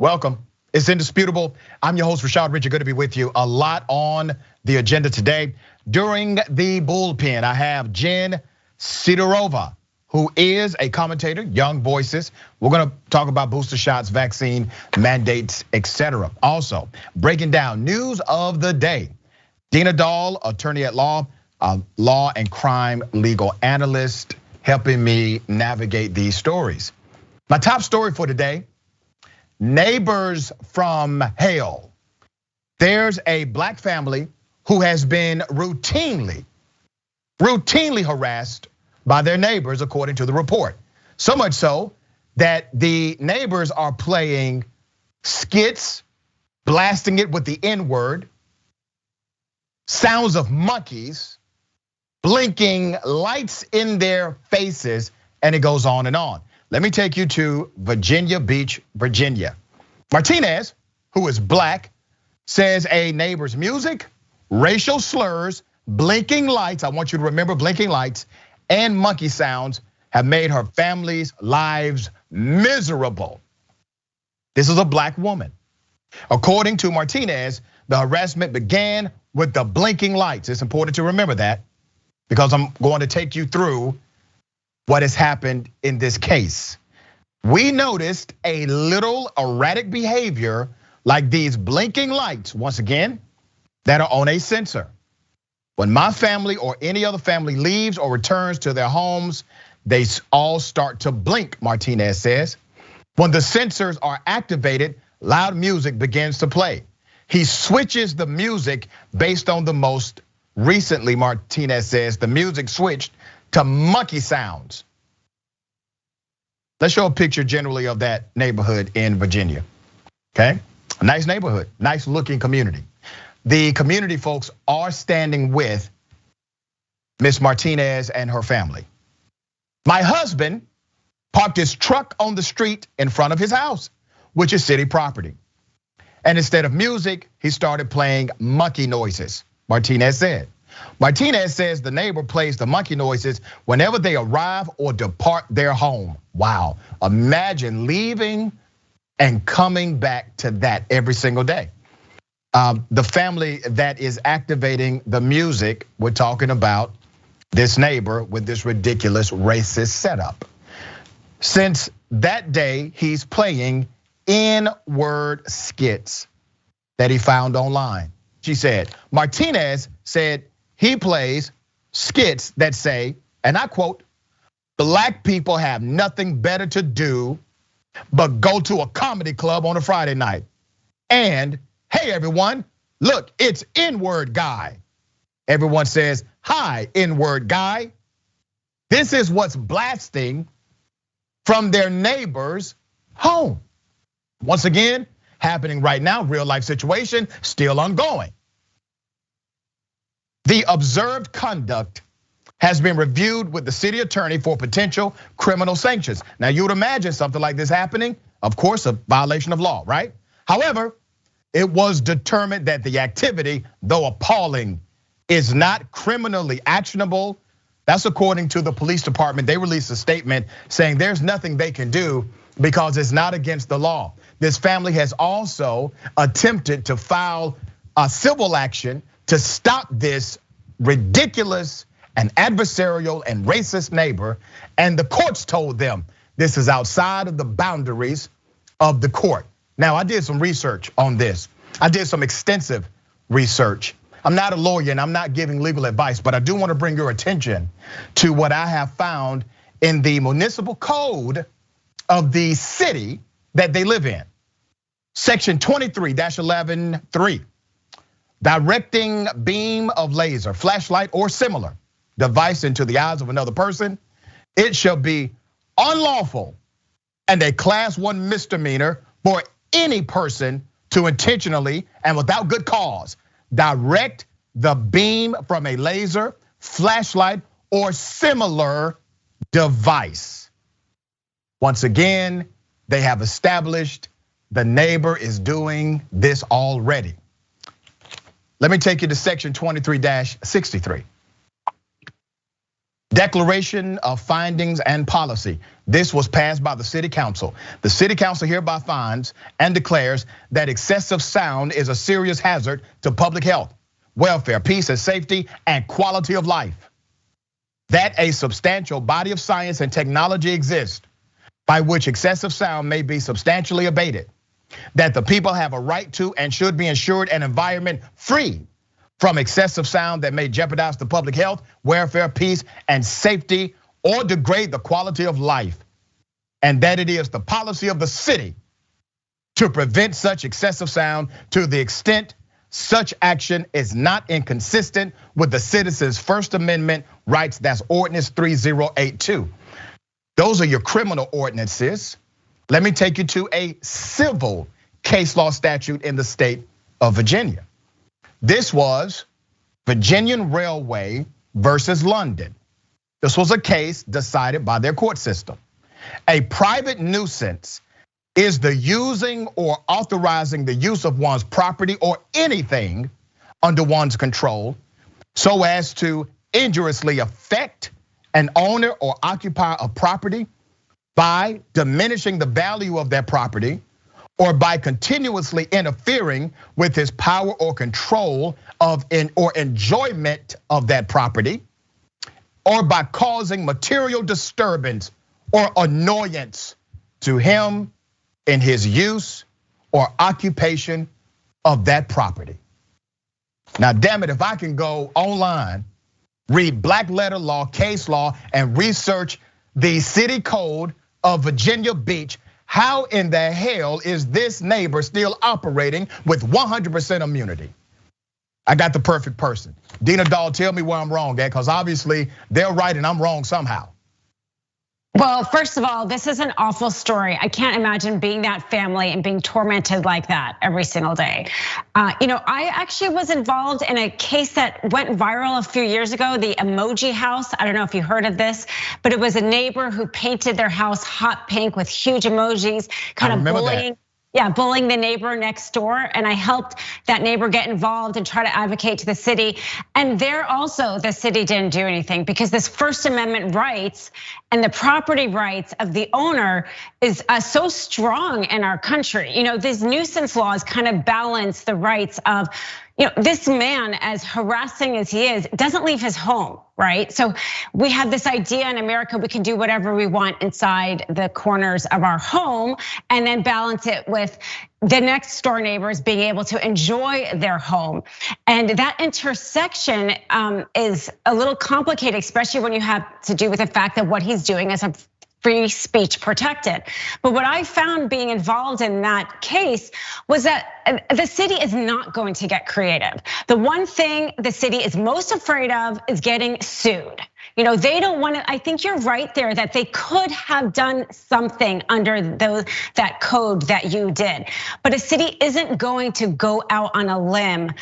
Welcome. It's indisputable. I'm your host, Rashad Richard. Good to be with you. A lot on the agenda today. During the bullpen, I have Jen Sidorova, who is a commentator, Young Voices. We're gonna talk about booster shots, vaccine mandates, etc. Also, breaking down news of the day. Dina, attorney at law, law and crime legal analyst, helping me navigate these stories. My top story for today: neighbors from hell. There's a black family who has been routinely harassed by their neighbors, according to the report. So much so that the neighbors are playing skits, blasting it with the N-word, sounds of monkeys, blinking lights in their faces, and it goes on and on. Let me take you to Virginia Beach, Virginia. Martinez, who is black, says a neighbor's music, racial slurs, blinking lights, I want you to remember blinking lights, and monkey sounds have made her family's lives miserable. This is a black woman. According to Martinez, the harassment began with the blinking lights. It's important to remember that because I'm going to take you through what has happened in this case. We noticed a little erratic behavior like these blinking lights, once again, that are on a sensor. When my family or any other family leaves or returns to their homes, they all start to blink, Martinez says. When the sensors are activated, loud music begins to play. He switches the music based on the most recently, Martinez says, the music switched to monkey sounds. Let's show a picture generally of that neighborhood in Virginia, okay? A nice neighborhood, nice looking community. The community folks are standing with Miss Martinez and her family. My husband parked his truck on the street in front of his house, which is city property. And instead of music, he started playing monkey noises, Martinez said. Martinez says the neighbor plays the monkey noises whenever they arrive or depart their home. Wow, imagine leaving and coming back to that every single day. The family that is activating the music, we're talking about this neighbor with this ridiculous racist setup. Since that day, he's playing N-word skits that he found online. She said, Martinez said he plays skits that say, and I quote, "Black people have nothing better to do but go to a comedy club on a Friday night." And, hey everyone, look, it's N-word guy. Everyone says, hi, N-word guy. This is what's blasting from their neighbor's home. Once again, happening right now, real life situation, still ongoing. The observed conduct has been reviewed with the city attorney for potential criminal sanctions. Now you would imagine something like this happening, of course, a violation of law, right? However, it was determined that the activity, though appalling, is not criminally actionable. That's according to the police department. They released a statement saying there's nothing they can do because it's not against the law. This family has also attempted to file a civil action to stop this ridiculous and adversarial and racist neighbor, and the courts told them this is outside of the boundaries of the court. Now, I did some research on this. I did some extensive research. I'm not a lawyer and I'm not giving legal advice, but I do want to bring your attention to what I have found in the municipal code of the city that they live in. Section 23-11-3, directing beam of laser, flashlight, or similar device into the eyes of another person, it shall be unlawful and a class 1 misdemeanor for any person to intentionally and without good cause direct the beam from a laser, flashlight, or similar device. Once again, they have established the neighbor is doing this already. Let me take you to section 23-63. Declaration of Findings and Policy. This was passed by the City Council. The City Council hereby finds and declares that excessive sound is a serious hazard to public health, welfare, peace and safety, and quality of life. That a substantial body of science and technology exists by which excessive sound may be substantially abated. That the people have a right to and should be ensured an environment free from excessive sound that may jeopardize the public health, welfare, peace, and safety, or degrade the quality of life. And that it is the policy of the city to prevent such excessive sound to the extent such action is not inconsistent with the citizens' First Amendment rights. That's Ordinance 3082. Those are your criminal ordinances. Let me take you to a civil case law statute in the state of Virginia. This was Virginian Railway versus London. This was a case decided by their court system. A private nuisance is the using or authorizing the use of one's property or anything under one's control so as to injuriously affect an owner or occupier of property by diminishing the value of that property, or by continuously interfering with his power or control of or enjoyment of that property, or by causing material disturbance or annoyance to him in his use or occupation of that property. Now, damn it, if I can go online, read black letter law, case law, and research the city code of Virginia Beach, how in the hell is this neighbor still operating with 100% immunity? I got the perfect person. Dina, tell me where I'm wrong at, because obviously they're right and I'm wrong somehow. Well, first of all, this is an awful story. I can't imagine being that family and being tormented like that every single day. I actually was involved in a case that went viral a few years ago, the emoji house. I don't know if you heard of this, but it was a neighbor who painted their house hot pink with huge emojis, kind of bullying. Yeah, bullying the neighbor next door. And I helped that neighbor get involved and try to advocate to the city. And there also, the city didn't do anything because this First Amendment rights and the property rights of the owner is so strong in our country. These nuisance laws kind of balance the rights of, this man, as harassing as he is, doesn't leave his home, right? So we have this idea in America, we can do whatever we want inside the corners of our home and then balance it with the next door neighbors being able to enjoy their home. And that intersection is a little complicated, especially when you have to do with the fact that what he's doing is a free speech protected. But what I found being involved in that case was that the city is not going to get creative. The one thing the city is most afraid of is getting sued. They don't want to. I think you're right there that they could have done something under that code that you did. But a city isn't going to go out on a limb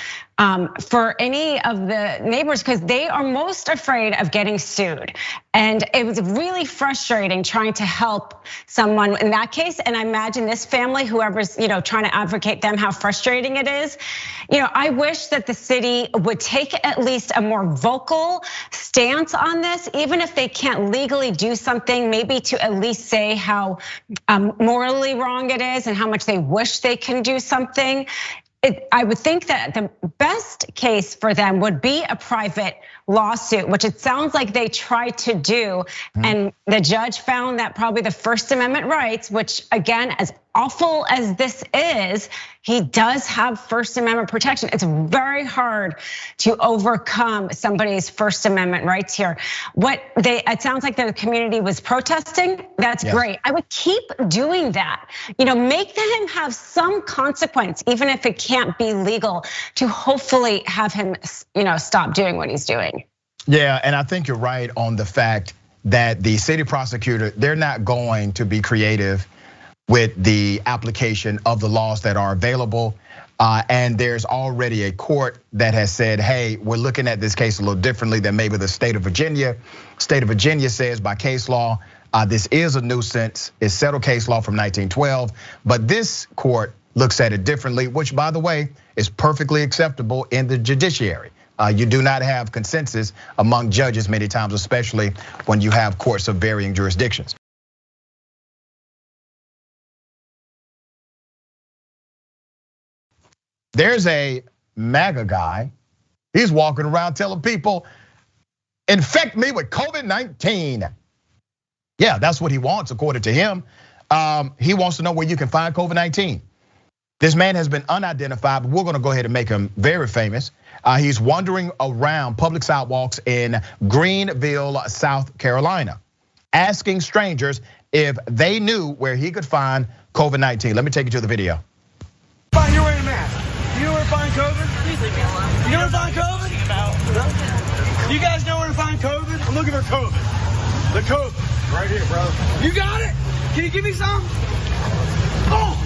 for any of the neighbors because they are most afraid of getting sued. And it was really frustrating trying to help someone in that case. And I imagine this family, whoever's trying to advocate them, how frustrating it is. I wish that the city would take at least a more vocal stance on this, even if they can't legally do something, maybe to at least say how morally wrong it is and how much they wish they can do something. I would think that the best case for them would be a private lawsuit, which it sounds like they tried to do. And the judge found that probably the First Amendment rights, which again, as awful as this is, he does have First Amendment protection. It's very hard to overcome somebody's First Amendment rights here. It sounds like the community was protesting. That's great. I would keep doing that. Make them have some consequence, even if it can't be legal, to hopefully have him, stop doing what he's doing. Yeah, and I think you're right on the fact that the city prosecutor, they're not going to be creative with the application of the laws that are available. And there's already a court that has said, hey, we're looking at this case a little differently than maybe the state of Virginia. State of Virginia says by case law, this is a nuisance. It's settled case law from 1912, but this court looks at it differently, which by the way, is perfectly acceptable in the judiciary. You do not have consensus among judges many times, especially when you have courts of varying jurisdictions. There's a MAGA guy. He's walking around telling people, infect me with COVID-19. Yeah, that's what he wants, according to him. He wants to know where you can find COVID-19. This man has been unidentified, but we're gonna go ahead and make him very famous. He's wandering around public sidewalks in Greenville, South Carolina, asking strangers if they knew where he could find COVID-19. Let me take you to the video. Fine, you're wearing a mask. You know where to find COVID? Please leave me alone. You know where to find COVID? You guys know where to find COVID? I'm looking for COVID. The COVID. Right here, bro. You got it? Can you give me some? Oh,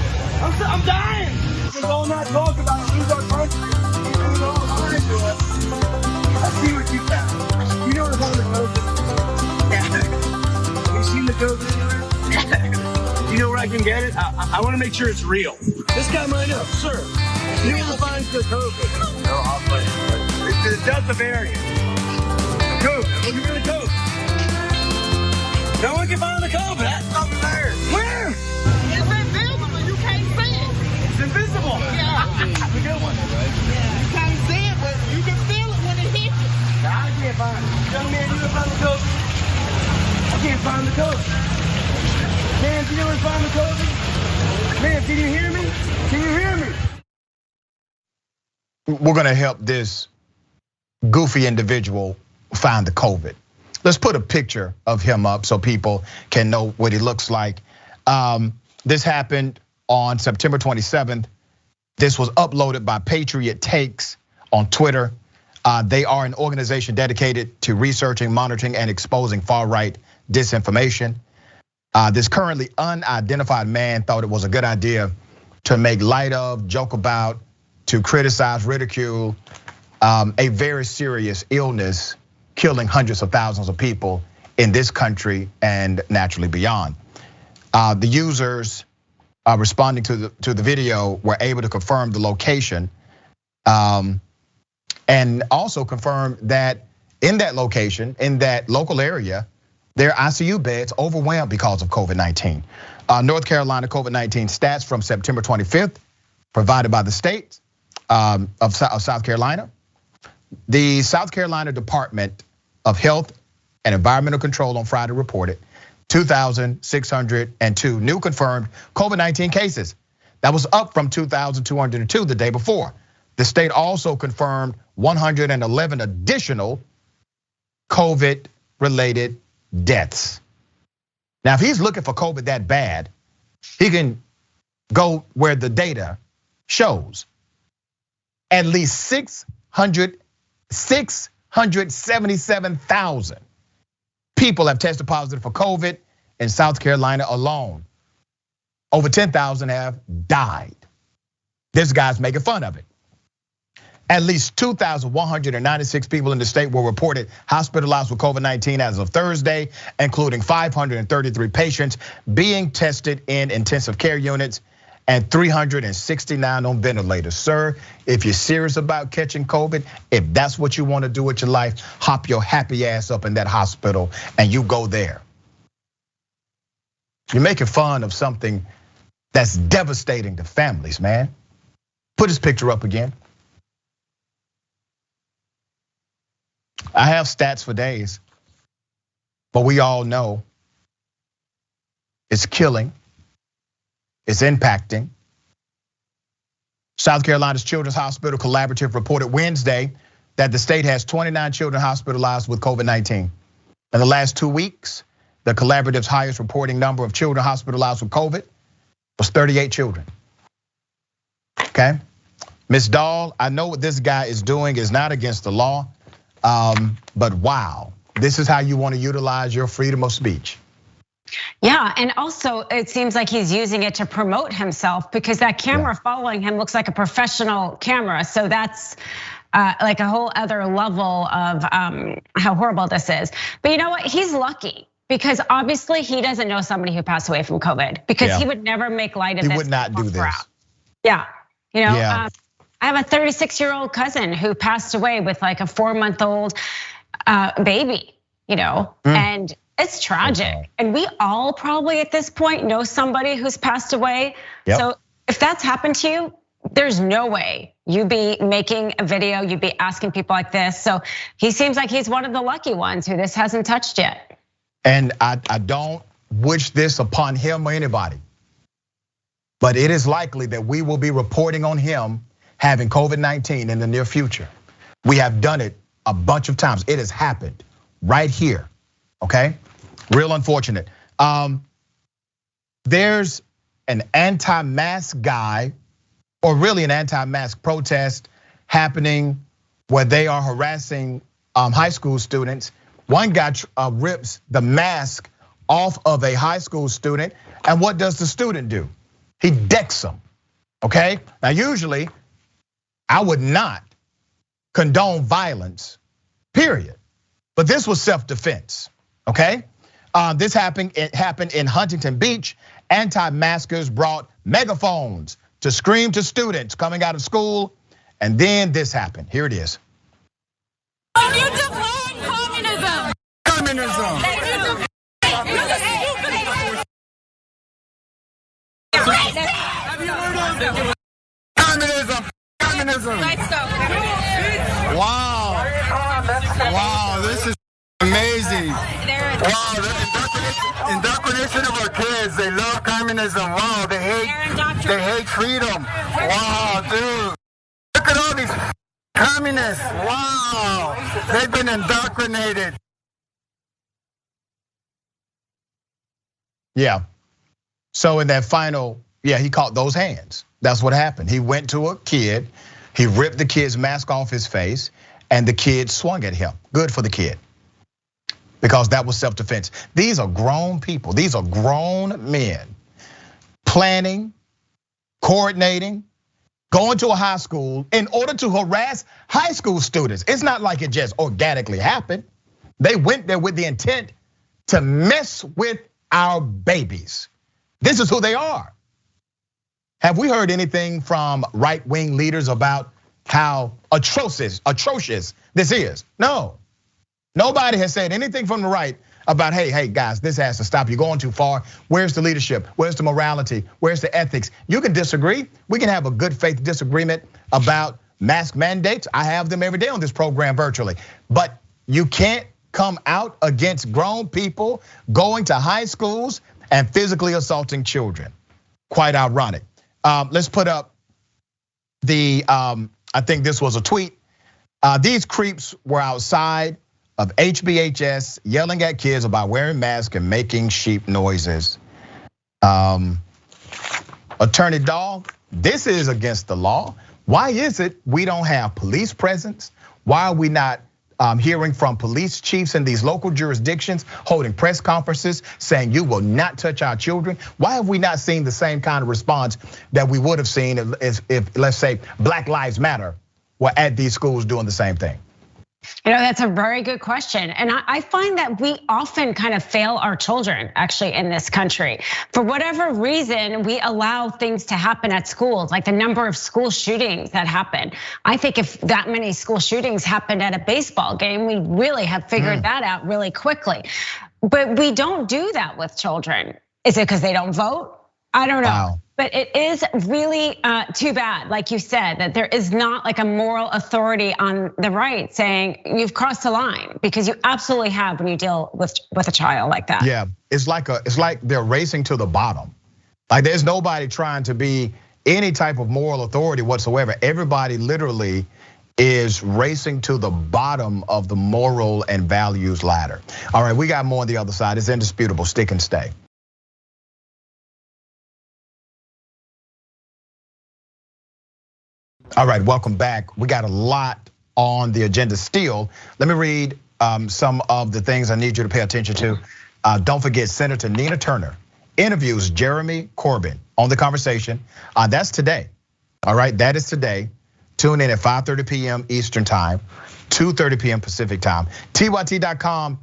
I'm dying. This is all not talk about lose our country. You lose all time to us. I see what you found. You know where to find the COVID? Yeah. Have you seen the COVID anywhere? You know where I can get it? I want to make sure it's real. This guy might know, sir. You know where to find the COVID? No, I'll find it. It's the Delta variant. COVID. I'm looking for the COVID. No one can find the COVID. That's over there. Where? It's invisible. You can't see it. It's invisible. Yeah. It's a good one. You can't see it, but you can feel it when it hits you. Nah, I can't find it. Young man, you gonna find the COVID? I can't find the COVID. Man, you know where to find the COVID? Man, can you hear me? Can you hear me? We're gonna help this goofy individual find the COVID. Let's put a picture of him up so people can know what he looks like. This happened on September 27th. This was uploaded by Patriot Takes on Twitter. They are an organization dedicated to researching, monitoring, and exposing far-right disinformation. This currently unidentified man thought it was a good idea to make light of, joke about, to criticize, ridicule a very serious illness killing hundreds of thousands of people in this country and naturally beyond. The users responding to the video were able to confirm the location and also confirm that in that location, in that local area, their ICU beds overwhelmed because of COVID-19. North Carolina COVID-19 stats from September 25th provided by the state of South Carolina. The South Carolina Department of Health and Environmental Control on Friday reported 2,602 new confirmed COVID-19 cases. That was up from 2,202 the day before. The state also confirmed 111 additional COVID-related deaths. Now, if he's looking for COVID that bad, he can go where the data shows. At least 677,000 people have tested positive for COVID in South Carolina alone. Over 10,000 have died. This guy's making fun of it. At least 2,196 people in the state were reported hospitalized with COVID-19 as of Thursday, including 533 patients being tested in intensive care units and 369 on ventilators. Sir, if you're serious about catching COVID, if that's what you want to do with your life, hop your happy ass up in that hospital and you go there. You're making fun of something that's devastating to families, man. Put his picture up again. I have stats for days, but we all know it's killing, it's impacting. South Carolina's Children's Hospital Collaborative reported Wednesday that the state has 29 children hospitalized with COVID-19. In the last 2 weeks, the collaborative's highest reporting number of children hospitalized with COVID was 38 children. Okay, Ms. Dahl, I know what this guy is doing is not against the law. But wow, this is how you want to utilize your freedom of speech. Yeah, and also it seems like he's using it to promote himself because that camera following him looks like a professional camera. So that's like a whole other level of how horrible this is. But you know what? He's lucky because obviously he doesn't know somebody who passed away from COVID because he would never make light of this. He would not do this. Yeah, you know. I have a 36-year-old cousin who passed away with like a 4-month-old baby, and it's tragic. And we all probably at this point know somebody who's passed away. Yep. So if that's happened to you, there's no way you'd be making a video, you'd be asking people like this. So he seems like he's one of the lucky ones who this hasn't touched yet. And I don't wish this upon him or anybody, but it is likely that we will be reporting on him having COVID-19 in the near future. We have done it a bunch of times. It has happened right here, okay? Real unfortunate. There's an anti-mask guy, or really an anti-mask protest happening where they are harassing high school students. One guy rips the mask off of a high school student, and what does the student do? He decks him, okay? Now usually, I would not condone violence, period. But this was self-defense, okay? This happened in Huntington Beach. Anti-maskers brought megaphones to scream to students coming out of school, and then this happened. Here it is. Are you defying communism? Communism. Have you heard of Communism. Communism. Let's go. Wow. Wow, this is amazing. Wow, the indoctrination of our kids. They love communism. Wow, they hate freedom. Wow, dude. Look at all these communists. Wow, they've been indoctrinated. Yeah. So in that final, he caught those hands. That's what happened. He went to a kid, he ripped the kid's mask off his face, and the kid swung at him. Good for the kid, because that was self-defense. These are grown people. These are grown men planning, coordinating, going to a high school in order to harass high school students. It's not like it just organically happened. They went there with the intent to mess with our babies. This is who they are. Have we heard anything from right-wing leaders about how atrocious this is? No. Nobody has said anything from the right about, hey guys, this has to stop. You're going too far. Where's the leadership? Where's the morality? Where's the ethics? You can disagree. We can have a good faith disagreement about mask mandates. I have them every day on this program virtually. But you can't come out against grown people going to high schools and physically assaulting children. Quite ironic. Let's put up the, I think this was a tweet. These creeps were outside of HBHS yelling at kids about wearing masks and making sheep noises. Attorney Dahl, this is against the law. Why is it we don't have police presence? Why are we not hearing from police chiefs in these local jurisdictions, holding press conferences saying you will not touch our children? Why have we not seen the same kind of response that we would have seen if let's say, Black Lives Matter were at these schools doing the same thing? That's a very good question. And I find that we often kind of fail our children actually in this country. For whatever reason, we allow things to happen at schools, like the number of school shootings that happen. I think if that many school shootings happened at a baseball game, we really have figured that out really quickly. But we don't do that with children. Is it because they don't vote? I don't know. Wow. But it is really too bad, like you said, that there is not like a moral authority on the right saying you've crossed the line, because you absolutely have when you deal with a child like that. Yeah, it's like they're racing to the bottom. Like there's nobody trying to be any type of moral authority whatsoever. Everybody literally is racing to the bottom of the moral and values ladder. All right, we got more on the other side. It's indisputable. Stick and stay. All right, welcome back. We got a lot on the agenda still. Let me read some of the things I need you to pay attention to. Don't forget, Senator Nina Turner interviews Jeremy Corbyn on The Conversation. That's today, all right, that is today. Tune in at 5:30 p.m. Eastern time, 2:30 p.m. Pacific time, tyt.com/live.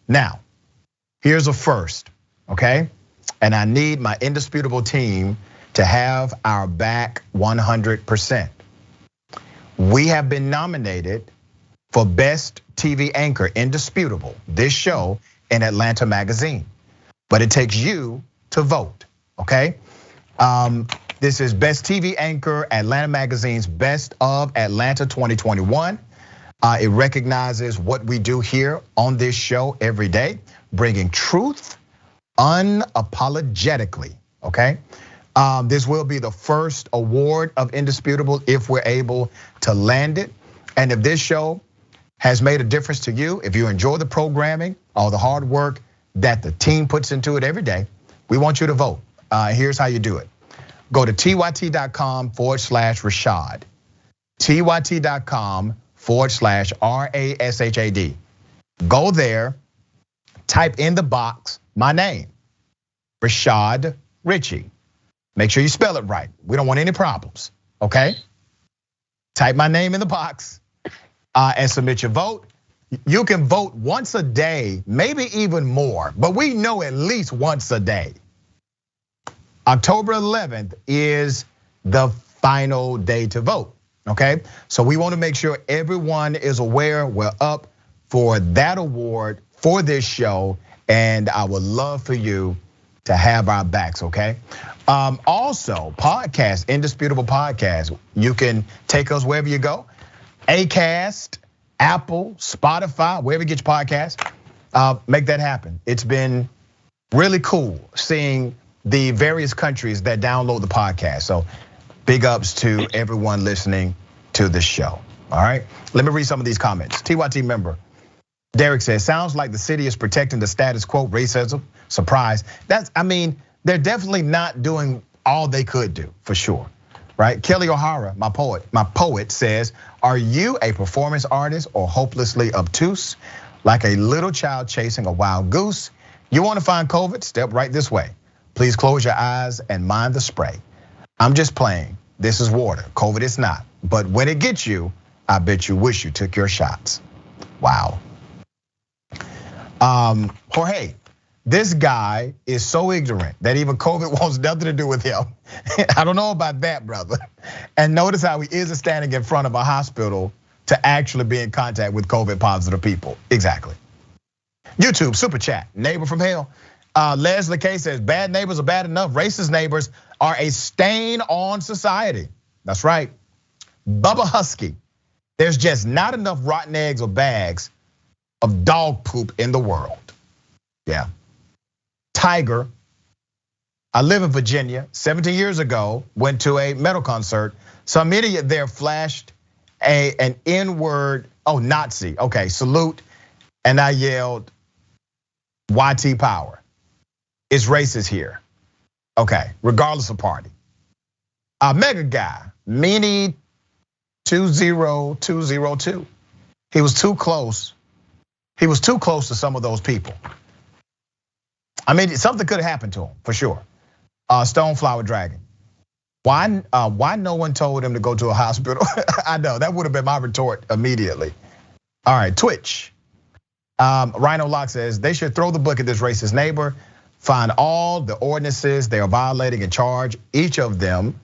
Now, here's a first, okay? And I need my indisputable team to have our back 100%. We have been nominated for Best TV Anchor, Indisputable, this show in Atlanta Magazine. But it takes you to vote, okay? This is Best TV Anchor, Atlanta Magazine's Best of Atlanta 2021. It recognizes what we do here on this show every day, bringing truth unapologetically, okay? This will be the first award of Indisputable if we're able to land it. And if this show has made a difference to you, if you enjoy the programming, all the hard work that the team puts into it every day, we want you to vote. Here's how you do it. Go to tyt.com/Rashad. tyt.com/RASHAD. Go there, type in the box my name, Rashad Richey. Make sure you spell it right. We don't want any problems, okay? Type my name in the box and submit your vote. You can vote once a day, maybe even more, but we know at least once a day. October 11th is the final day to vote, okay? So we want to make sure everyone is aware we're up for that award for this show, and I would love for you to have our backs, okay? Also, podcast, Indisputable Podcast. You can take us wherever you go. Acast, Apple, Spotify, wherever you get your podcast, make that happen. It's been really cool seeing the various countries that download the podcast. So big ups to everyone listening to this show, all right? Let me read some of these comments. TYT member, Derek says, sounds like the city is protecting the status quo, racism, surprise. They're definitely not doing all they could do, for sure, right? Kelly O'Hara, my poet says, are you a performance artist or hopelessly obtuse? Like a little child chasing a wild goose? You wanna find COVID? Step right this way. Please close your eyes and mind the spray. I'm just playing, this is water, COVID is not. But when it gets you, I bet you wish you took your shots. Wow. Jorge, this guy is so ignorant that even COVID wants nothing to do with him. I don't know about that, brother. And notice how he isn't standing in front of a hospital to actually be in contact with COVID positive people. Exactly. YouTube, super chat, neighbor from hell. Leslie K says, bad neighbors are bad enough. Racist neighbors are a stain on society. That's right. Bubba Husky, there's just not enough rotten eggs or bags of dog poop in the world. Yeah. Tiger, I live in Virginia, 17 years ago, went to a metal concert. Some idiot there flashed an N-word, Nazi, okay, salute. And I yelled, YT power. It's racist here. Okay, regardless of party. Mega guy, Meanie 20202. He was too close. He was too close to some of those people. Something could have happened to him, for sure. Stoneflower Dragon. Why no one told him to go to a hospital? I know, that would have been my retort immediately. All right, Twitch. Rhino Locke says, they should throw the book at this racist neighbor, find all the ordinances they are violating and charge each of them,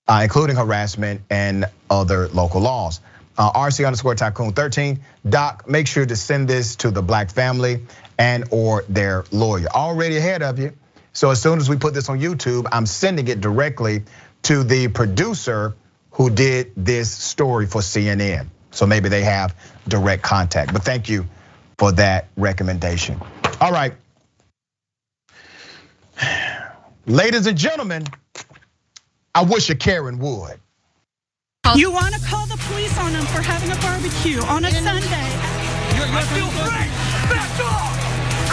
including harassment and other local laws. RC_Tycoon13, Doc, make sure to send this to the black family and or their lawyer. Already ahead of you. So as soon as we put this on YouTube, I'm sending it directly to the producer who did this story for CNN. So maybe they have direct contact, but thank you for that recommendation. All right. Ladies and gentlemen, I wish a Karen would. You want to call the police on them for having a barbecue on a Sunday? I feel free. Back off.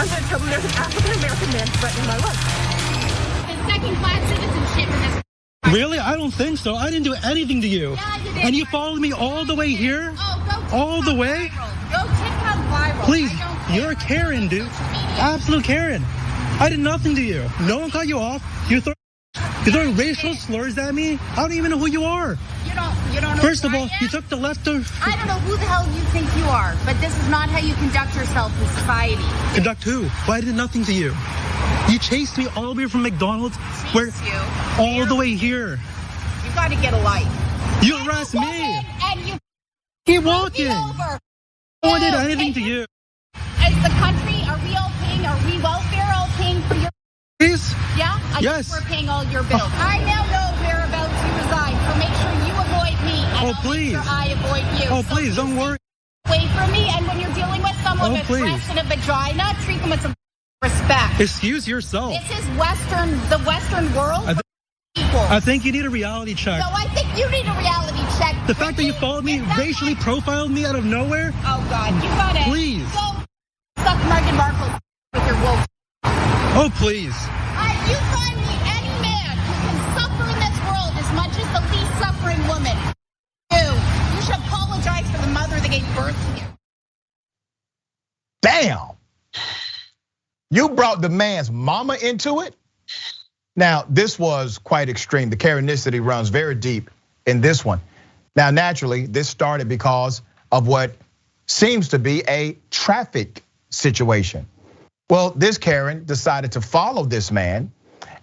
I'm going to tell them there's an African-American man threatening my life. It's second-class citizenship in this. Really? I don't think so. I didn't do anything to you. Yeah, you did. And you followed me all the way here? Oh, go all the way? viral. Go TikTok viral. Please, I don't care. you're a Karen, dude. Social media. Absolute Karen. I did nothing to you. No one cut you off. You're throwing racial slurs at me. I don't even know who you are. You don't know. First who of all, I am? you took the left of. I don't know who the hell you think you are, but this is not how you conduct yourself in society. Conduct who? Well, I did nothing to you. You chased me all the way from McDonald's, all the way here. You got to get a life. You harassed me. And you Keep walking. over. No one did anything to you. As the country, are we all paying? Are we welfare all paying for your? Please? Yeah. I Yes. guess we're paying all your bills. I now know whereabouts you reside, so make sure you avoid me. And I'll please. Make sure I avoid you. Oh, So please, don't worry. Wait for me, and when you're dealing with someone with please. breasts and a vagina, treat them with some respect. Excuse yourself. This is the Western world. I think you need a reality check. So I think you need a reality check. The fact that you followed me, racially profiled me out of nowhere. Oh God, you got it. Please. Go suck Meghan Markle with your wolf. Oh, please. You find me any man who can suffer in this world as much as the least suffering woman. You should apologize for the mother that gave birth to you. Damn. You brought the man's mama into it? Now, this was quite extreme. The Karenicity runs very deep in this one. Now, naturally, this started because of what seems to be a traffic situation. Well, this Karen decided to follow this man.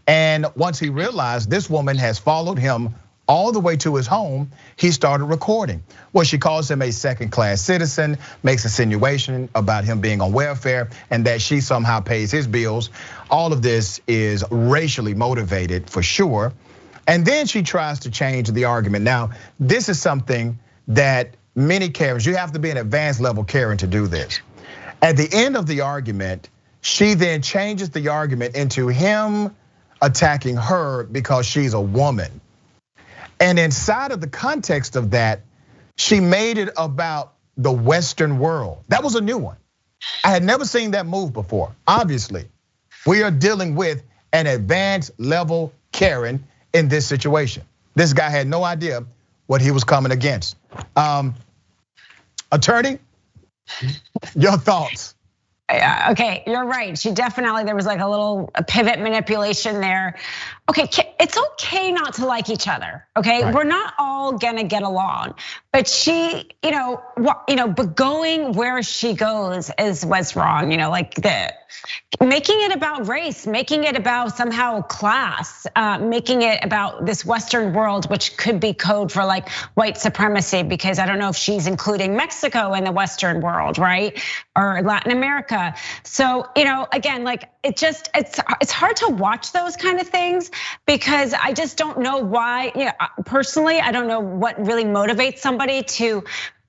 And once he realized this woman has followed him all the way to his home, he started recording. Well, she calls him a second-class citizen, makes insinuation about him being on welfare and that she somehow pays his bills. All of this is racially motivated for sure. And then she tries to change the argument. Now, this is something that many Karens, you have to be an advanced level Karen to do this. At the end of the argument, she then changes the argument into him attacking her because she's a woman. And inside of the context of that, she made it about the Western world. That was a new one. I had never seen that move before. Obviously, we are dealing with an advanced level Karen in this situation. This guy had no idea what he was coming against. Attorney, your thoughts? Okay, you're right. She definitely, there was like a little pivot manipulation there. Okay, it's okay not to like each other, okay? Right. We're not all gonna get along, but she, but going where she goes is what's wrong. Like making it about race, making it about somehow class, making it about this Western world, which could be code for like white supremacy, because I don't know if she's including Mexico in the Western world, right? Or Latin America. So, again, like it's hard to watch those kind of things because I just don't know why, personally, I don't know what really motivates somebody to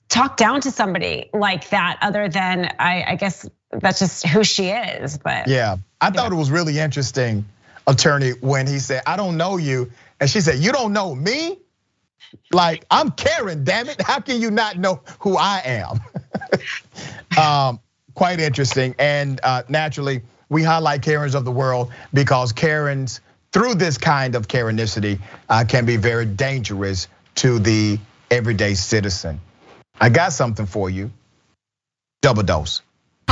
talk down to somebody like that, other than I guess that's just who she is. But yeah, I thought it was really interesting, attorney, when he said, "I don't know you," and she said, "You don't know me? Like, I'm Karen, damn it. How can you not know who I am?" Quite interesting. And naturally, we highlight Karens of the world because Karens, through this kind of Karenicity, can be very dangerous to the everyday citizen. I got something for you. Double dose.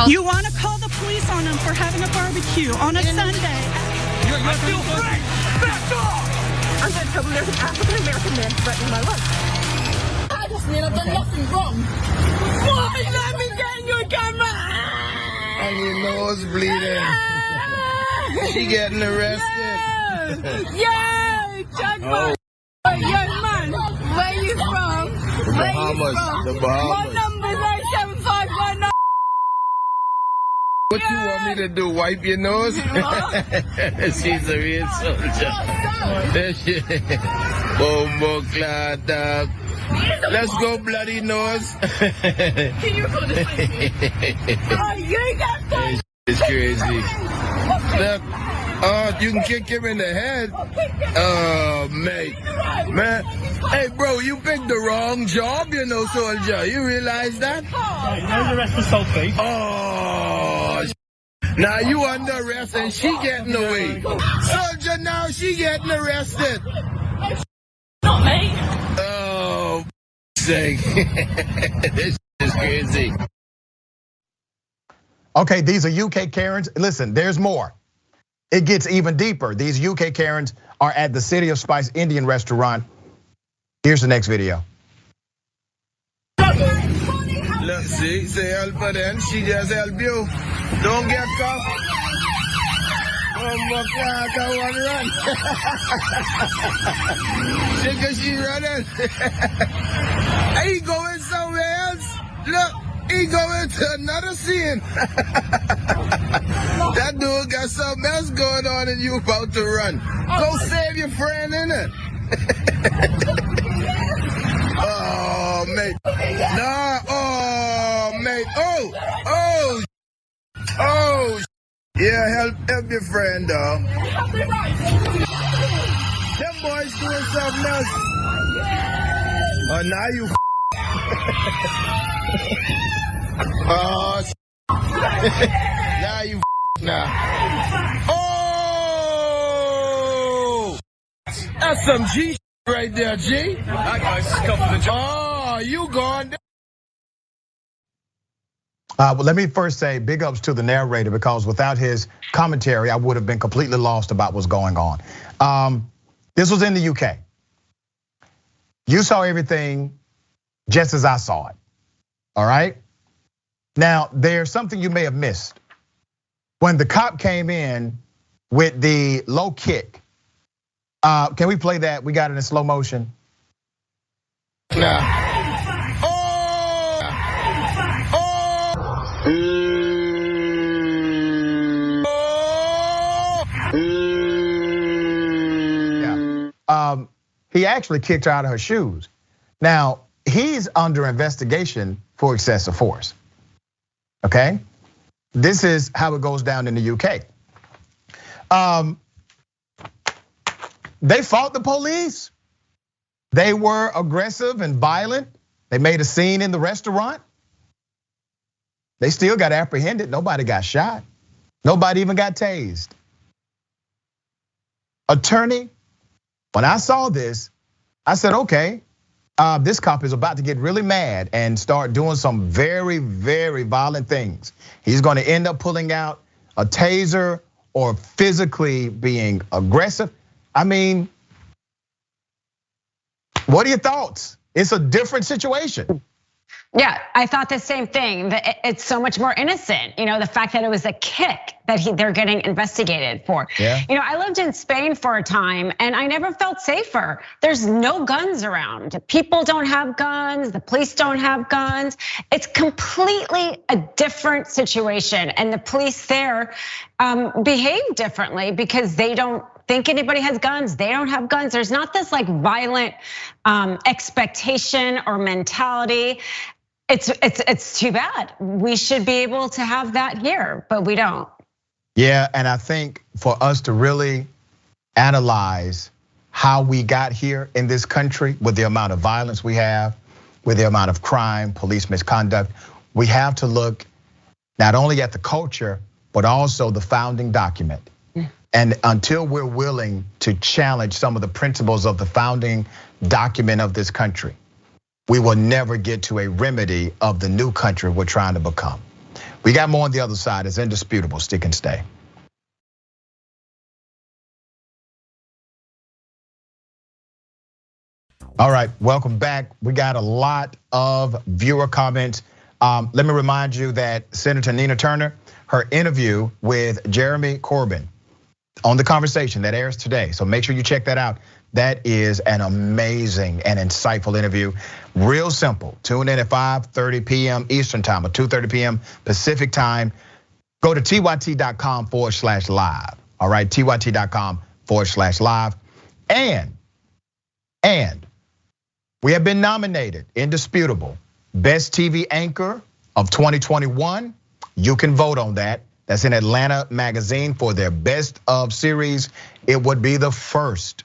You want to call the police on them for having a barbecue on a Sunday? You're still free. Back off. I'm gonna tell them there's an African-American man threatening my life. I just mean I've done nothing wrong. Why let me get in your camera? And your nose bleeding. She getting arrested. Yay! Jackpot! Young man, where you from? The Bahamas. The Bahamas. My number's 8751. What you want me to do? Wipe your nose? She's a real soldier. Bombo clad dog. Let's go, bloody nose. Can you call this Oh, you got that? It's crazy. Look, you can kick him in the head. Oh, mate. Man, hey, bro, you picked the wrong job, soldier. You realize that? No arrest for selfie. Oh, now you under arrest and she getting away. Soldier, now she getting arrested. Not me. Oh, sake. This is crazy. Okay, these are UK Karens. Listen, there's more. It gets even deeper. These UK Karens are at the City of Spice Indian restaurant. Here's the next video. Look, see, say help her then. She just help you. Don't get caught. I want to run. Because she running. He going somewhere else. Look, he going to another scene. That dude got something else going on and you about to run. Go save your friend, innit? Oh, mate. Nah, oh, mate. Oh. Yeah, help your friend, dog. Them boys doing something else. Oh, now you. Oh, now you now. Oh, that's some G right there, G. That guy's scuffing the job. Oh, you gone. Well, let me first say big ups to the narrator, because without his commentary, I would have been completely lost about what's going on. This was in the UK. You saw everything just as I saw it, all right? Now, there's something you may have missed. When the cop came in with the low kick, can we play that? We got it in slow motion. Nah. He actually kicked her out of her shoes. Now, he's under investigation for excessive force, okay? This is how it goes down in the UK. They fought the police. They were aggressive and violent. They made a scene in the restaurant. They still got apprehended. Nobody got shot. Nobody even got tased. Attorney, when I saw this, I said, okay, this cop is about to get really mad and start doing some very, very violent things. He's gonna end up pulling out a taser or physically being aggressive. I mean, what are your thoughts? It's a different situation. Yeah, I thought the same thing, that it's so much more innocent. The fact that it was a kick that they're getting investigated for. Yeah. I lived in Spain for a time and I never felt safer. There's no guns around. People don't have guns, the police don't have guns. It's completely a different situation. And the police there behave differently because they don't think anybody has guns. They don't have guns. There's not this like violent expectation or mentality. It's too bad. We should be able to have that here, but we don't. Yeah, and I think for us to really analyze how we got here in this country with the amount of violence we have, with the amount of crime, police misconduct, we have to look not only at the culture, but also the founding document. And until we're willing to challenge some of the principles of the founding document of this country, we will never get to a remedy of the new country we're trying to become. We got more on the other side. It's indisputable. Stick and stay. All right, welcome back. We got a lot of viewer comments. Let me remind you that Senator Nina Turner, her interview with Jeremy Corbyn on The Conversation that airs today. So make sure you check that out. That is an amazing and insightful interview. Real simple. Tune in at 5:30 p.m. Eastern time or 2:30 p.m. Pacific time. Go to tyt.com/live. All right, tyt.com/live. And we have been nominated, indisputable, Best TV Anchor of 2021. You can vote on that. That's in Atlanta Magazine for their Best of series. It would be the first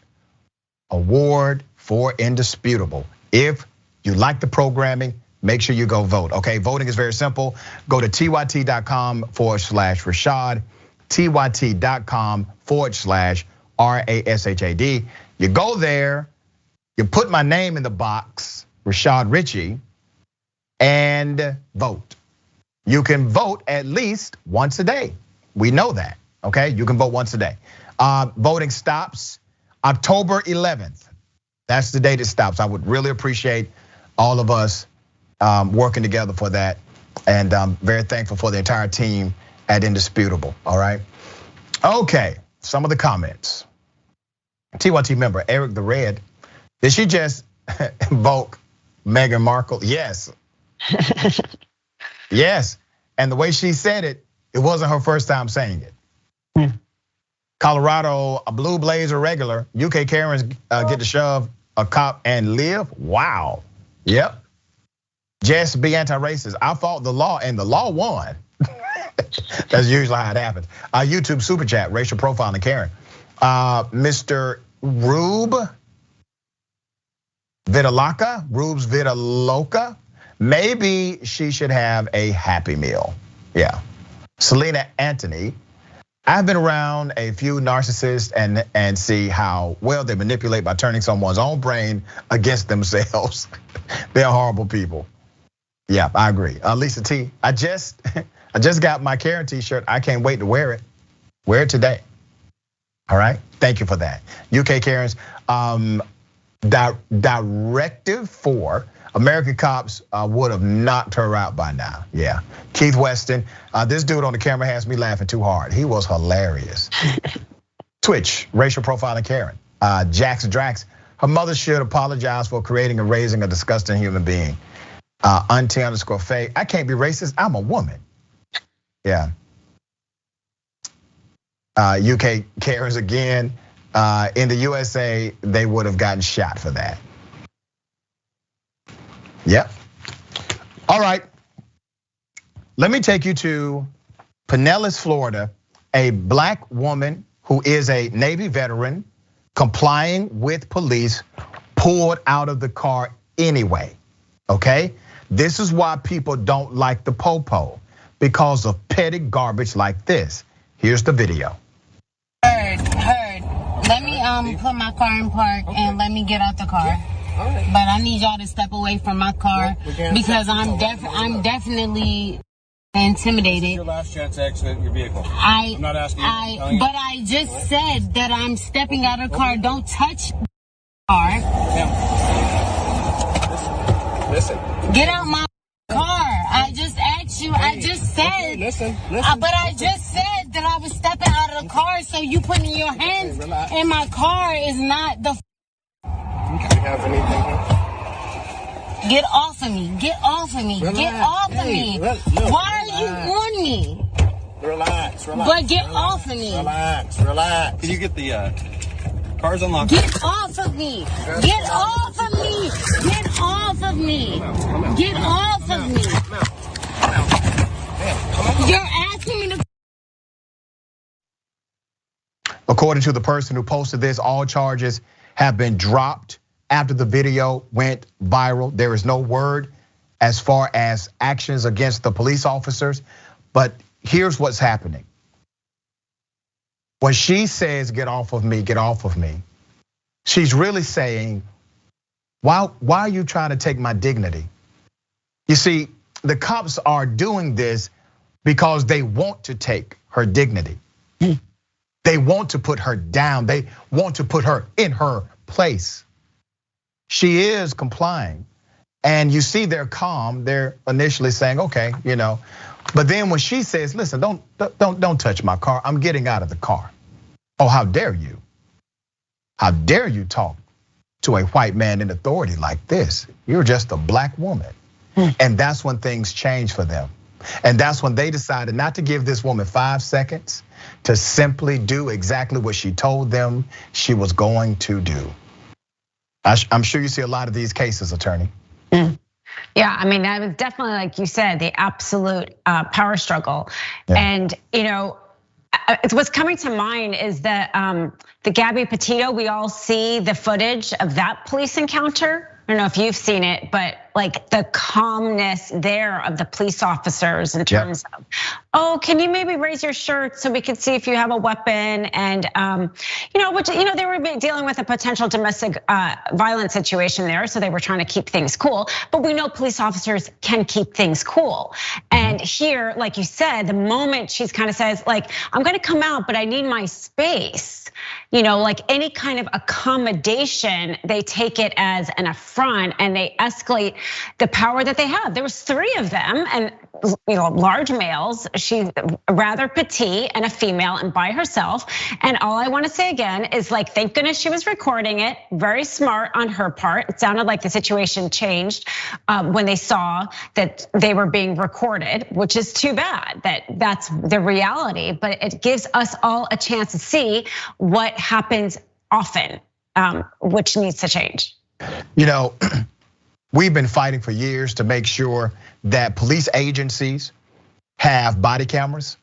award for indisputable. If you like the programming, make sure you go vote, okay? Voting is very simple. Go to tyt.com/Rashad, tyt.com/RASHAD. You go there, you put my name in the box, Rashad Richey, and vote. You can vote at least once a day. We know that, okay? You can vote once a day. Voting stops October 11th. That's the date it stops. I would really appreciate all of us working together for that. And I'm very thankful for the entire team at Indisputable, all right? Okay, some of the comments. TYT member Eric the Red, did she just invoke Meghan Markle? Yes. Yes. And the way she said it, it wasn't her first time saying it. Colorado, a blue blazer regular. UK Karens get to shove a cop and live. Wow. Yep. Just be anti-racist. I fought the law and the law won. That's usually how it happens. YouTube super chat, racial profiling Karen. Mr. Rube Vitaloka. Maybe she should have a Happy Meal. Yeah. Selena Anthony. I've been around a few narcissists and see how well they manipulate by turning someone's own brain against themselves. They're horrible people. Yeah, I agree. Lisa T, I just got my Karen t-shirt. I can't wait to wear it. Wear it today. All right, thank you for that. UK Karens, directive 4, American cops would have knocked her out by now. Yeah, Keith Weston, this dude on the camera has me laughing too hard. He was hilarious. Twitch, racial profiling Karen. Jax Drax, her mother should apologize for creating and raising a disgusting human being. Auntie_Faye, I can't be racist, I'm a woman. Yeah. UK Karens again. In the USA, they would have gotten shot for that. Yep. All right. Let me take you to Pinellas, Florida. A black woman who is a Navy veteran complying with police pulled out of the car anyway, okay? This is why people don't like the popo, because of petty garbage like this. Here's the video. Heard. Let me put my car in park and let me get out the car. Right. But I need y'all to step away from my car because I'm definitely intimidated. This is your last chance to exit your vehicle. I'm not asking you. But I just said that I'm stepping out of the car. Don't touch the car. Listen. Get out my car. I just asked you. I just said. Listen. But I just said that I was stepping out of the car. So you putting your hands in my car is not the. Do you have anything here? Get off of me. Get off of me. Relax. Get off of me. Look, why are you on me? Relax. But get off of me. Relax. Can you get the cars unlocked? Get off of me. Get off of me. Get off of me. Get off of me. You're asking me to. According to the person who posted this, all charges have been dropped after the video went viral. There is no word as far as actions against the police officers, but here's what's happening. When she says, get off of me, she's really saying, why are you trying to take my dignity? You see, the cops are doing this because they want to take her dignity. They want to put her down. They want to put her in her place. She is complying. And you see they're calm. They're initially saying, okay, But then when she says, listen, don't touch my car. I'm getting out of the car. Oh, how dare you? How dare you talk to a white man in authority like this? You're just a black woman. And that's when things change for them. And that's when they decided not to give this woman 5 seconds to simply do exactly what she told them she was going to do. I'm sure you see a lot of these cases, attorney. Yeah, I mean, that was definitely, like you said, the absolute power struggle. Yeah. And what's coming to mind is the Gabby Petito. We all see the footage of that police encounter. I don't know if you've seen it, but like the calmness there of the police officers in terms of, oh, can you maybe raise your shirt so we can see if you have a weapon? And they were dealing with a potential domestic violence situation there, so they were trying to keep things cool. But we know police officers can keep things cool. And here, like you said, the moment she's kind of says, like, I'm gonna come out, but I need my space. Like any kind of accommodation, they take it as an affront and they escalate the power that they have. There was 3 of them, and large males. She's rather petite and a female and by herself. And all I want to say again is like, thank goodness she was recording it. Very smart on her part. It sounded like the situation changed when they saw that they were being recorded, which is too bad that that's the reality. But it gives us all a chance to see what happens often, which needs to change. We've been fighting for years to make sure that police agencies have body cameras.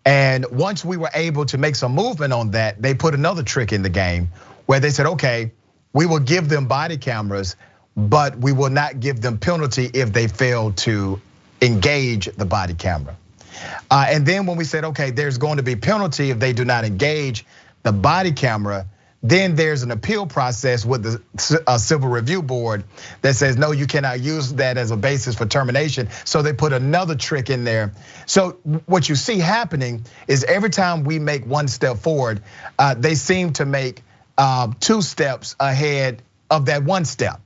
And once we were able to make some movement on that, they put another trick in the game where they said, okay, we will give them body cameras, but we will not give them penalty if they fail to engage the body camera. And then when we said, okay, there's going to be penalty if they do not engage the body camera, then there's an appeal process with the Civil Review Board that says, no, you cannot use that as a basis for termination. So they put another trick in there. So what you see happening is every time we make one step forward, they seem to make 2 steps ahead of that one step.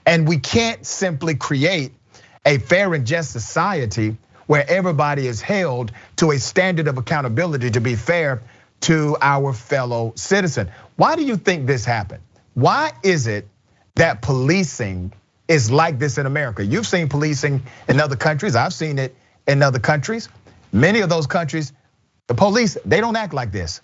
And we can't simply create a fair and just society where everybody is held to a standard of accountability to be fair to our fellow citizen. Why do you think this happened? Why is it that policing is like this in America? You've seen policing in other countries. I've seen it in other countries. Many of those countries, the police, they don't act like this.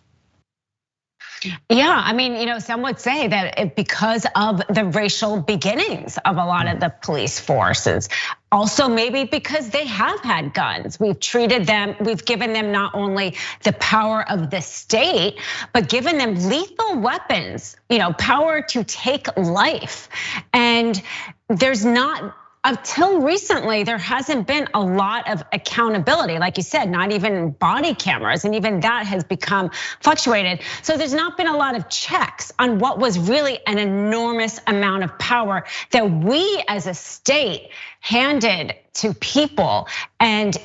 Yeah, I mean, some would say that because of the racial beginnings of a lot of the police forces. Also, maybe because they have had guns. We've treated them, we've given them not only the power of the state, but given them lethal weapons, power to take life. And there's not, until recently, there hasn't been a lot of accountability. Like you said, not even body cameras, and even that has become fluctuated. So there's not been a lot of checks on what was really an enormous amount of power that we as a state handed to people. And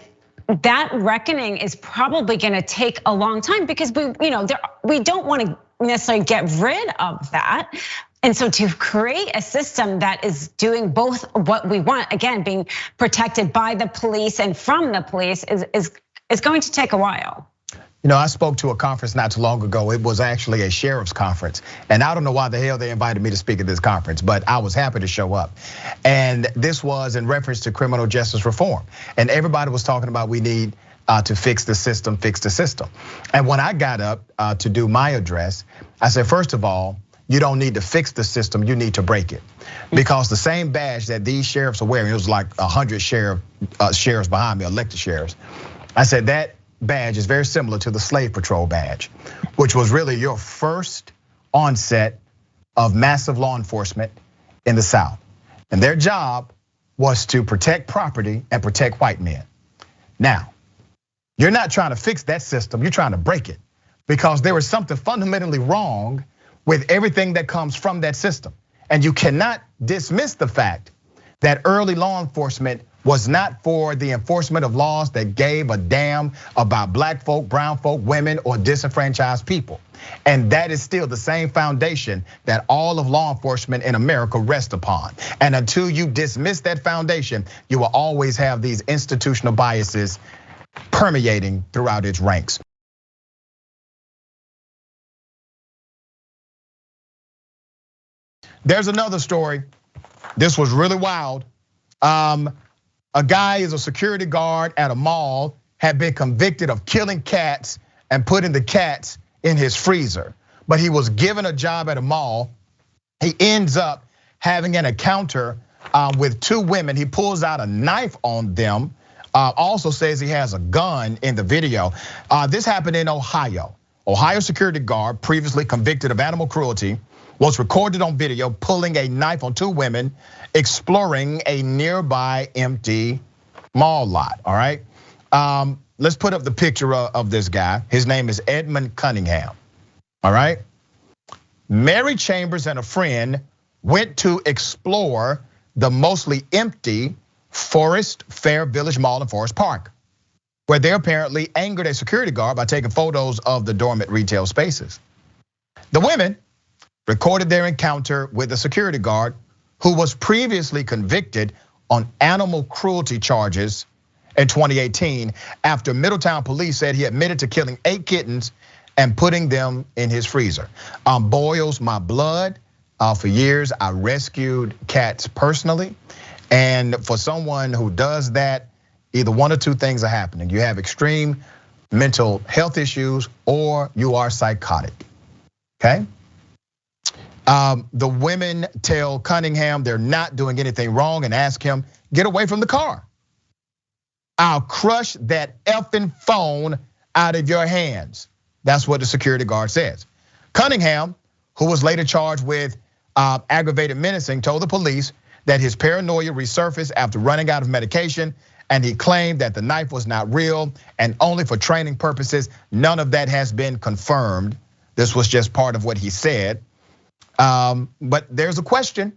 that reckoning is probably gonna take a long time because we don't wanna necessarily get rid of that. And so to create a system that is doing both what we want, again, being protected by the police and from the police is going to take a while. I spoke to a conference not too long ago. It was actually a sheriff's conference. And I don't know why the hell they invited me to speak at this conference, but I was happy to show up. And this was in reference to criminal justice reform. And everybody was talking about we need to fix the system, fix the system. And when I got up to do my address, I said, first of all, you don't need to fix the system, you need to break it. Because the same badge that these sheriffs are wearing, it was like 100 sheriffs behind me, elected sheriffs. I said that badge is very similar to the slave patrol badge, which was really your first onset of massive law enforcement in the South. And their job was to protect property and protect white men. Now, you're not trying to fix that system, you're trying to break it. Because there was something fundamentally wrong with everything that comes from that system. And you cannot dismiss the fact that early law enforcement was not for the enforcement of laws that gave a damn about black folk, brown folk, women, or disenfranchised people. And that is still the same foundation that all of law enforcement in America rests upon. And until you dismiss that foundation, you will always have these institutional biases permeating throughout its ranks. There's another story. This was really wild. A guy is a security guard at a mall, had been convicted of killing cats and putting the cats in his freezer. But he was given a job at a mall. He ends up having an encounter with 2 women. He pulls out a knife on them. Also says he has a gun in the video. This happened in Ohio. Ohio security guard, previously convicted of animal cruelty, was recorded on video pulling a knife on 2 women, exploring a nearby empty mall lot, all right? Let's put up the picture of this guy. His name is Edmund Cunningham, all right? Mary Chambers and a friend went to explore the mostly empty Forest Fair Village Mall in Forest Park, where they apparently angered a security guard by taking photos of the dormant retail spaces. The women recorded their encounter with a security guard who was previously convicted on animal cruelty charges in 2018 after Middletown police said he admitted to killing 8 kittens and putting them in his freezer. Boils my blood. For years, I rescued cats personally. And for someone who does that, either one or two things are happening. You have extreme mental health issues or you are psychotic, okay? The women tell Cunningham they're not doing anything wrong and ask him, get away from the car. I'll crush that effing phone out of your hands. That's what the security guard says. Cunningham, who was later charged with aggravated menacing, told the police that his paranoia resurfaced after running out of medication, and he claimed that the knife was not real and only for training purposes. None of that has been confirmed. This was just part of what he said. But there's a question.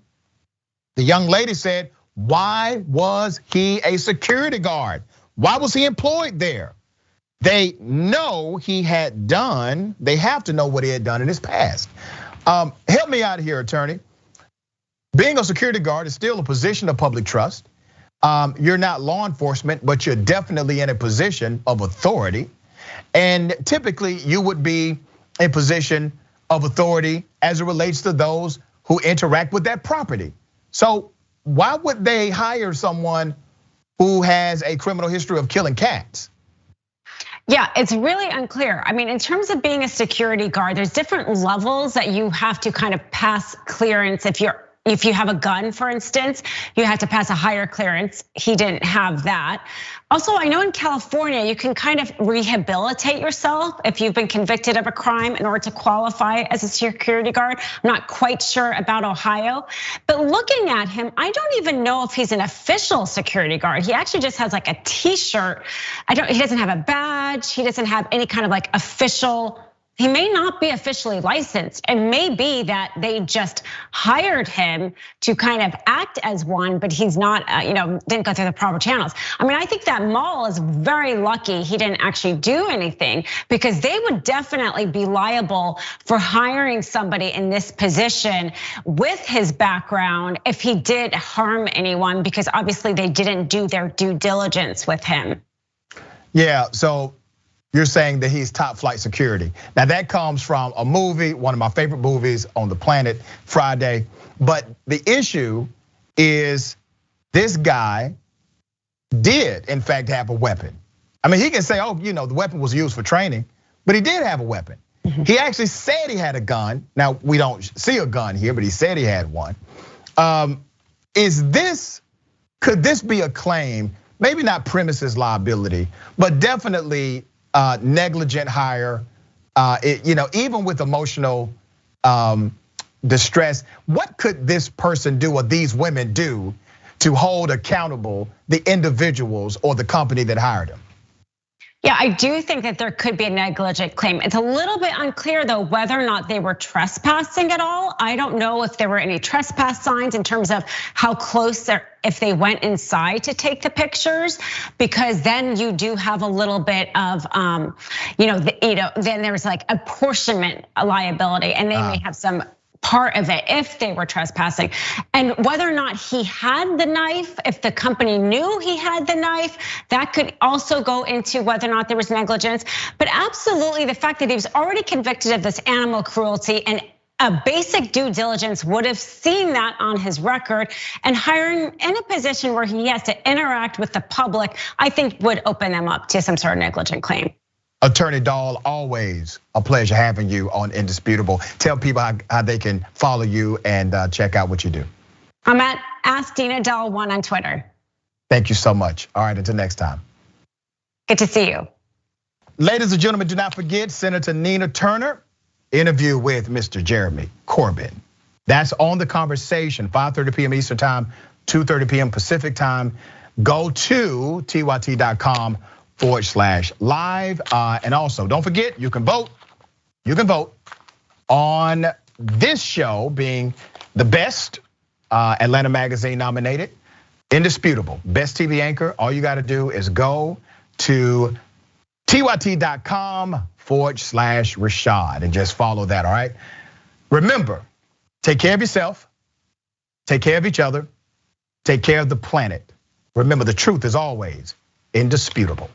The young lady said, why was he a security guard? Why was he employed there? They know he had done, they have to know what he had done in his past. Help me out here, attorney. Being a security guard is still a position of public trust. You're not law enforcement, but you're definitely in a position of authority. And typically you would be in position of authority as it relates to those who interact with that property. So why would they hire someone who has a criminal history of killing cats? Yeah, it's really unclear. I mean, in terms of being a security guard, there's different levels that you have to kind of pass clearance. If you have a gun, for instance, you have to pass a higher clearance. He didn't have that. Also, I know in California, you can kind of rehabilitate yourself if you've been convicted of a crime in order to qualify as a security guard. I'm not quite sure about Ohio, but looking at him, I don't even know if he's an official security guard. He actually just has like a t-shirt. He doesn't have a badge. He doesn't have any kind of like official. He may not be officially licensed. It may be that they just hired him to kind of act as one, but he's not, didn't go through the proper channels. I mean, I think that mall is very lucky he didn't actually do anything, because they would definitely be liable for hiring somebody in this position with his background if he did harm anyone, because obviously they didn't do their due diligence with him. Yeah, so you're saying that he's top flight security. Now that comes from a movie, one of my favorite movies on the planet, Friday. But the issue is this guy did in fact have a weapon. I mean, he can say, the weapon was used for training, but he did have a weapon. He actually said he had a gun. Now we don't see a gun here, but he said he had one. Could this be a claim? Maybe not premises liability, but definitely negligent hire, even with emotional distress. What could this person do or these women do to hold accountable the individuals or the company that hired them? Yeah, I do think that there could be a negligent claim. It's a little bit unclear though whether or not they were trespassing at all. I don't know if there were any trespass signs in terms of how close if they went inside to take the pictures, because then you do have a little bit of, then there's like apportionment liability, and they may have some part of it if they were trespassing. And whether or not he had the knife, if the company knew he had the knife, that could also go into whether or not there was negligence. But absolutely, the fact that he was already convicted of this animal cruelty, and a basic due diligence would have seen that on his record, and hiring in a position where he has to interact with the public, I think would open them up to some sort of negligent claim. Attorney Dahl, always a pleasure having you on Indisputable. Tell people how they can follow you and check out what you do. I'm at @DinaDahl1 on Twitter. Thank you so much. All right, until next time. Good to see you. Ladies and gentlemen, do not forget Senator Nina Turner interview with Mr. Jeremy Corbyn. That's on The Conversation, 5:30 p.m. Eastern Time, 2:30 p.m. Pacific Time. Go to tyt.com/live. And also, don't forget, you can vote. You can vote on this show being the best Atlanta Magazine nominated, Indisputable, best TV anchor. All you gotta do is go to tyt.com/Rashad and just follow that, all right? Remember, take care of yourself, take care of each other, take care of the planet. Remember, the truth is always indisputable.